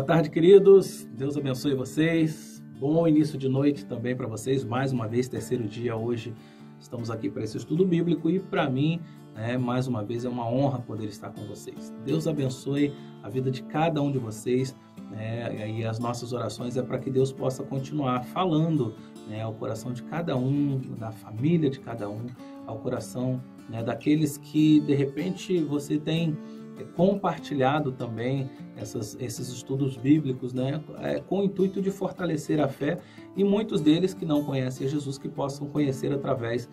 Boa tarde, queridos. Deus abençoe vocês. Bom início de noite também para vocês. Mais uma vez, terceiro dia hoje. Estamos aqui para esse estudo bíblico e para mim, mais uma vez, é uma honra poder estar com vocês. Deus abençoe a vida de cada um de vocês, e as nossas orações é para que Deus possa continuar falando ao coração de cada um, da família de cada um, ao coração daqueles que, de repente, você tem compartilhado também esses estudos bíblicos, com o intuito de fortalecer a fé, e muitos deles que não conhecem a Jesus, que possam conhecer através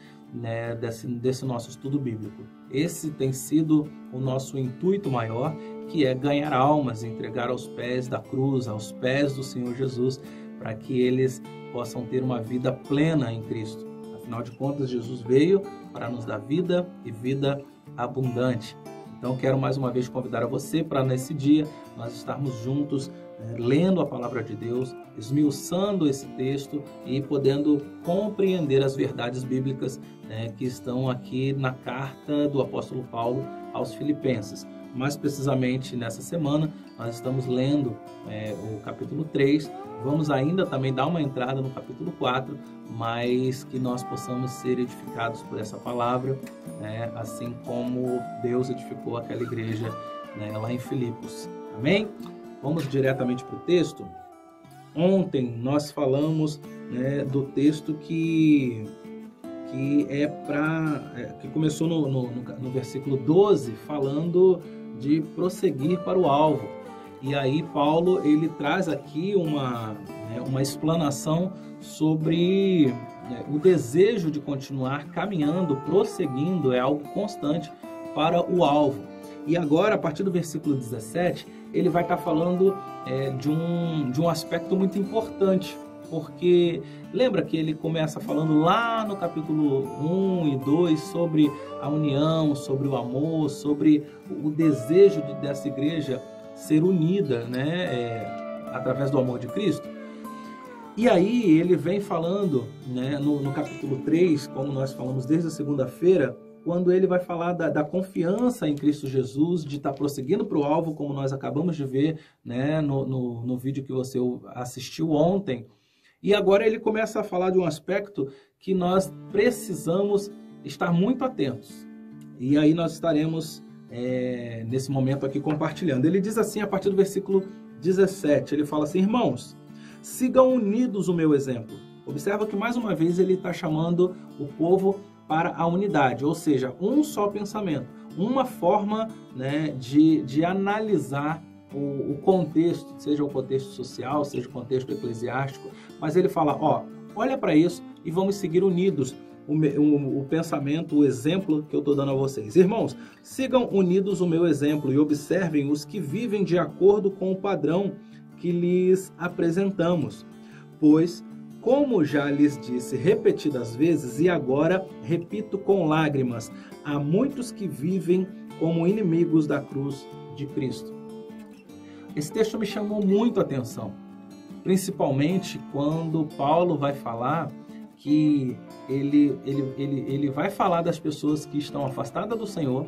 desse nosso estudo bíblico. Esse tem sido o nosso intuito maior, que é ganhar almas, entregar aos pés da cruz, aos pés do Senhor Jesus, para que eles possam ter uma vida plena em Cristo. Afinal de contas, Jesus veio para nos dar vida e vida abundante. Então, quero mais uma vez convidar a você para, nesse dia, nós estarmos juntos, lendo a Palavra de Deus, esmiuçando esse texto e podendo compreender as verdades bíblicas que estão aqui na carta do apóstolo Paulo aos Filipenses. Mais precisamente, nessa semana, nós estamos lendo o capítulo 3, vamos ainda também dar uma entrada no capítulo 4, mas que nós possamos ser edificados por essa palavra, assim como Deus edificou aquela igreja lá em Filipos. Amém? Vamos diretamente para o texto. Ontem nós falamos do texto que começou no versículo 12, falando de prosseguir para o alvo. E aí Paulo ele traz aqui uma explanação sobre o desejo de continuar caminhando, prosseguindo, é algo constante para o alvo. E agora, a partir do versículo 17, ele vai estar falando de um aspecto muito importante, porque lembra que ele começa falando lá no capítulo 1 e 2 sobre a união, sobre o amor, sobre o desejo dessa igreja ser unida, através do amor de Cristo. E aí ele vem falando, no capítulo 3, como nós falamos desde a segunda-feira, quando ele vai falar da confiança em Cristo Jesus, de estar prosseguindo para o alvo, como nós acabamos de ver no vídeo que você assistiu ontem. E agora ele começa a falar de um aspecto que nós precisamos estar muito atentos. E aí nós estaremos nesse momento aqui compartilhando. Ele diz assim, a partir do versículo 17, ele fala assim: irmãos, sigam unidos o meu exemplo. Observa que mais uma vez ele está chamando o povo para a unidade, ou seja, um só pensamento, uma forma de analisar o contexto, seja o contexto social, seja o contexto eclesiástico, mas ele fala, olha para isso e vamos seguir unidos o pensamento, o exemplo que eu estou dando a vocês. Irmãos, sigam unidos o meu exemplo e observem os que vivem de acordo com o padrão que lhes apresentamos, pois, como já lhes disse repetidas vezes e agora repito com lágrimas, há muitos que vivem como inimigos da cruz de Cristo. Esse texto me chamou muito a atenção, principalmente quando Paulo vai falar que ele vai falar das pessoas que estão afastadas do Senhor,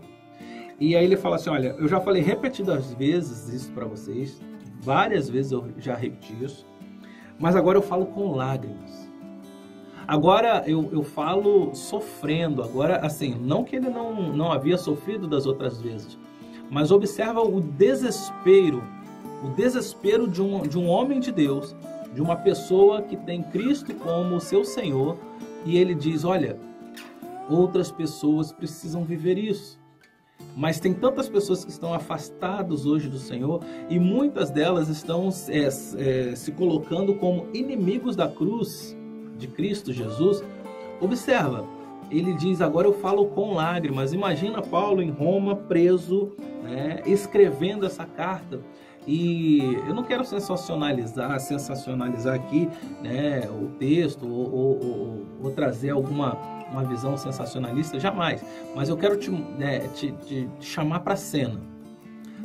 e aí ele fala assim, olha, eu já falei repetidas vezes isso para vocês, várias vezes eu já repeti isso, mas agora eu falo com lágrimas. Agora eu falo sofrendo, agora assim, não que ele não havia sofrido das outras vezes, mas observa o desespero de um homem de Deus, de uma pessoa que tem Cristo como seu Senhor, e ele diz, olha, outras pessoas precisam viver isso. Mas tem tantas pessoas que estão afastadas hoje do Senhor, e muitas delas estão se colocando como inimigos da cruz de Cristo Jesus. Observa, ele diz, agora eu falo com lágrimas. Imagina Paulo em Roma, preso, escrevendo essa carta. E eu não quero sensacionalizar aqui o texto ou trazer uma visão sensacionalista, jamais. Mas eu quero te chamar para a cena.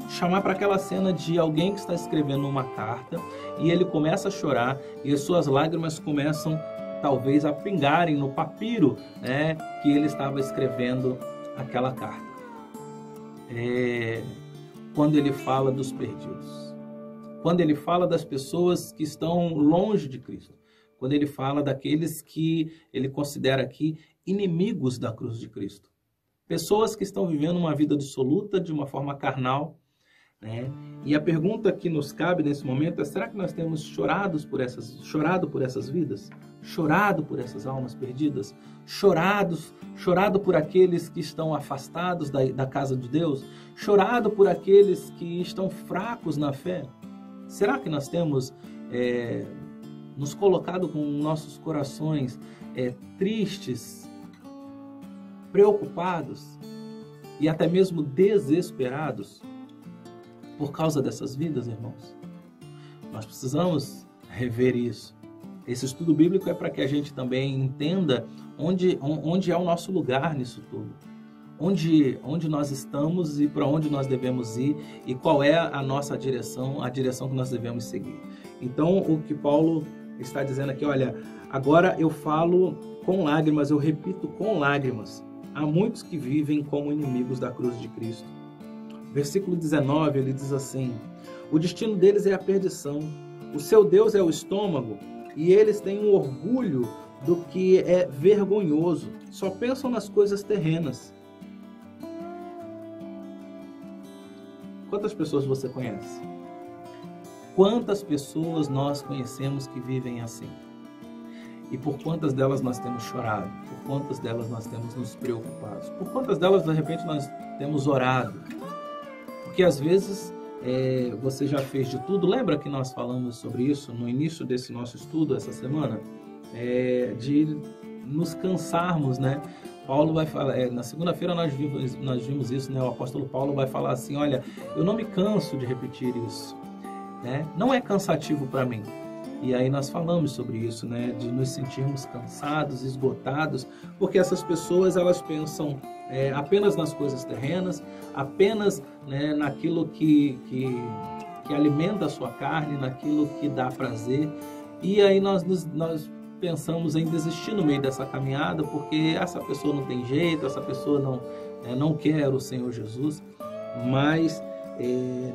Chamar para aquela cena de alguém que está escrevendo uma carta e ele começa a chorar e as suas lágrimas começam talvez a pingarem no papiro que ele estava escrevendo aquela carta. Quando ele fala dos perdidos. quando ele fala das pessoas que estão longe de Cristo, quando ele fala daqueles que ele considera aqui inimigos da cruz de Cristo. Pessoas que estão vivendo uma vida dissoluta de uma forma carnal, né? E a pergunta que nos cabe nesse momento é: será que nós temos chorado por essas vidas? Chorado por essas almas perdidas? Chorado por aqueles que estão afastados da casa de Deus? Chorado por aqueles que estão fracos na fé? Será que nós temos nos colocado com nossos corações tristes, preocupados e até mesmo desesperados por causa dessas vidas, irmãos? Nós precisamos rever isso. Esse estudo bíblico é para que a gente também entenda onde é o nosso lugar nisso tudo. Onde nós estamos e para onde nós devemos ir e qual é a nossa direção, a direção que nós devemos seguir. Então, o que Paulo está dizendo aqui, olha, agora eu falo com lágrimas, eu repito com lágrimas. Há muitos que vivem como inimigos da cruz de Cristo. Versículo 19, ele diz assim: o destino deles é a perdição, o seu Deus é o estômago, e eles têm um orgulho do que é vergonhoso, só pensam nas coisas terrenas. Quantas pessoas você conhece? Quantas pessoas nós conhecemos que vivem assim? E por quantas delas nós temos chorado? Por quantas delas nós temos nos preocupado? Por quantas delas, de repente, nós temos orado? Porque às vezes você já fez de tudo. Lembra que nós falamos sobre isso no início desse nosso estudo essa semana? De nos cansarmos, né? Paulo vai falar, na segunda-feira nós vimos isso, né? O apóstolo Paulo vai falar assim: olha, eu não me canso de repetir isso, né? Não é cansativo para mim. E aí nós falamos sobre isso, né? De nos sentirmos cansados, esgotados, porque essas pessoas, elas pensam apenas nas coisas terrenas, apenas, né, naquilo que alimenta a sua carne, naquilo que dá prazer. E aí nós pensamos em desistir no meio dessa caminhada, porque essa pessoa não tem jeito, essa pessoa não quer o Senhor Jesus. Mas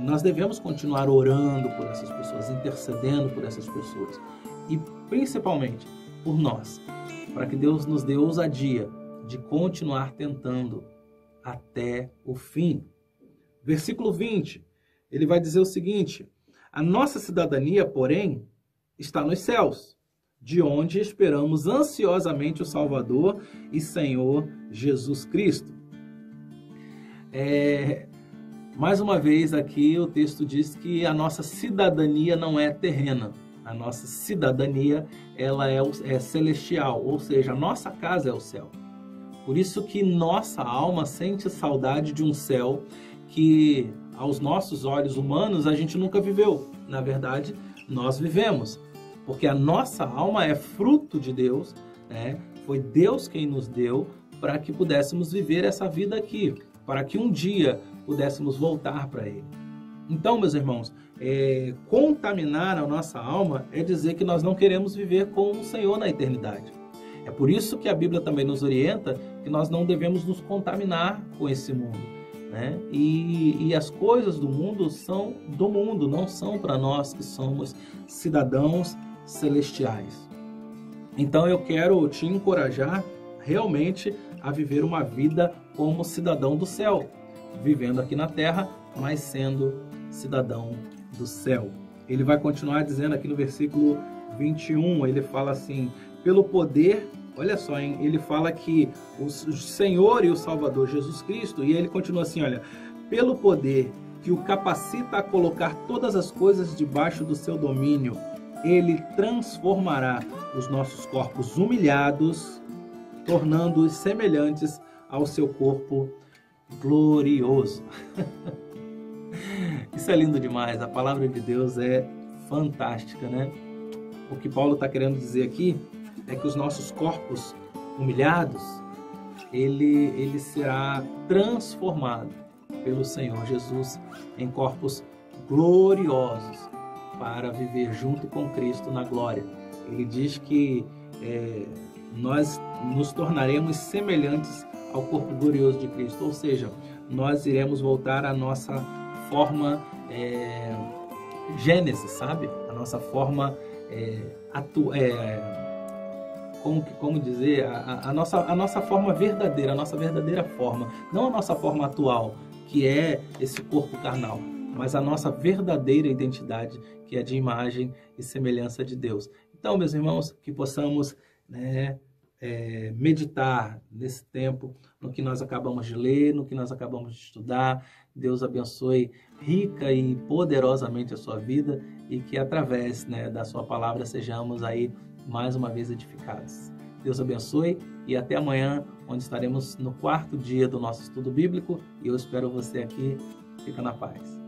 nós devemos continuar orando por essas pessoas, intercedendo por essas pessoas. E principalmente por nós, para que Deus nos dê ousadia de continuar tentando até o fim. Versículo 20, ele vai dizer o seguinte: a nossa cidadania, porém, está nos céus, de onde esperamos ansiosamente o Salvador e Senhor Jesus Cristo. Mais uma vez aqui o texto diz que a nossa cidadania não é terrena. A nossa cidadania, ela é celestial, ou seja, a nossa casa é o céu. Por isso que nossa alma sente saudade de um céu que aos nossos olhos humanos a gente nunca viveu. Na verdade, nós vivemos. Porque a nossa alma é fruto de Deus, né? Foi Deus quem nos deu para que pudéssemos viver essa vida aqui, para que um dia pudéssemos voltar para Ele. Então, meus irmãos, contaminar a nossa alma é dizer que nós não queremos viver com o Senhor na eternidade. É por isso que a Bíblia também nos orienta que nós não devemos nos contaminar com esse mundo, né? E as coisas do mundo são do mundo, não são para nós que somos cidadãos celestiais. Então eu quero te encorajar realmente a viver uma vida como cidadão do céu, vivendo aqui na terra, mas sendo cidadão do céu. Ele vai continuar dizendo aqui no versículo 21, ele fala assim: pelo poder, olha só, hein? Ele fala que o Senhor e o Salvador Jesus Cristo, e ele continua assim, olha, pelo poder que o capacita a colocar todas as coisas debaixo do seu domínio, Ele transformará os nossos corpos humilhados, tornando-os semelhantes ao seu corpo glorioso. Isso é lindo demais, a palavra de Deus é fantástica, né? O que Paulo está querendo dizer aqui é que os nossos corpos humilhados, ele será transformado pelo Senhor Jesus em corpos gloriosos para viver junto com Cristo na glória. Ele diz que nós nos tornaremos semelhantes ao corpo glorioso de Cristo, ou seja, nós iremos voltar à nossa forma Gênesis, sabe? A nossa forma como dizer, a nossa forma verdadeira, a nossa verdadeira forma, não a nossa forma atual, que é esse corpo carnal, mas a nossa verdadeira identidade, que é de imagem e semelhança de Deus. Então, meus irmãos, que possamos, né, meditar nesse tempo, no que nós acabamos de ler, no que nós acabamos de estudar. Deus abençoe rica e poderosamente a sua vida e que através, né, da sua palavra sejamos aí mais uma vez edificados. Deus abençoe e até amanhã, onde estaremos no 4º dia do nosso estudo bíblico, e eu espero você aqui. Fica na paz.